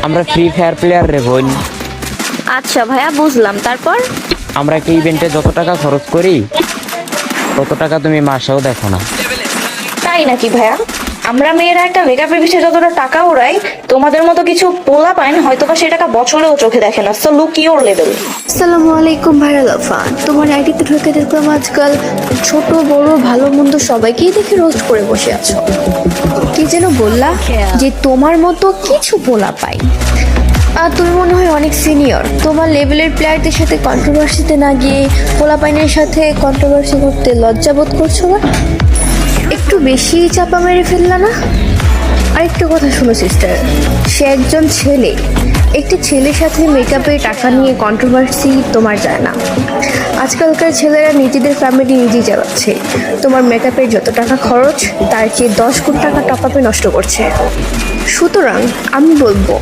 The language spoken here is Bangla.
আমরা ফ্রি ফায়ার প্লেয়ার রে বোন। আচ্ছা ভাইয়া, বুঝলাম। তারপর? আমরা একটা ইভেন্টে যত টাকা খরচ করি তত টাকা তুমি মাসেও দেখো না। তাই নাকি ভাইয়া? আমরা মেয়েরা একটা মেকআপের পিছিয়ে যতটা টাকা উড়াই, তোমাদের মতো কিছু পোলা পাইন হয়তো বা সেই টাকা বছরেও চোখে দেখে না। So look your level. আসসালামু আলাইকুম ভাইরা লাফা। তোমার আইডিতে ঢুকে দেখলাম আজকাল ছোট বড় ভালো মন্দ সবাইকেই দেখে রোস্ট করে বসে আছো। কি যেন বললা যে তোমার মতো কিছু পোলা পাই, আর তুমি মনে হয় অনেক সিনিয়র। তোমার লেভেলের প্লেয়ারদের সাথে কন্ট্রোভার্সিতে না গিয়ে পোলা পাইনের সাথে কন্ট্রোভার্সি করতে লজ্জা বোধ করছো না? একটু বেশি চাপা মেরে ফেললা না? আরেকটা কথা শোনো সিস্টার, সে একজন ছেলে। একটি ছেলের সাথে মেকআপে টাকা নিয়ে কন্ট্রোভার্সি তোমার যায় না। আজকালকার ছেলেরা নিজেদের ফ্যামিলি নিজেই চালাচ্ছে। তোমার মেকআপের যত টাকা খরচ তার চেয়ে 10 কোটি টাকা টপ আপে নষ্ট করছে। সুতরাং আমি বলবো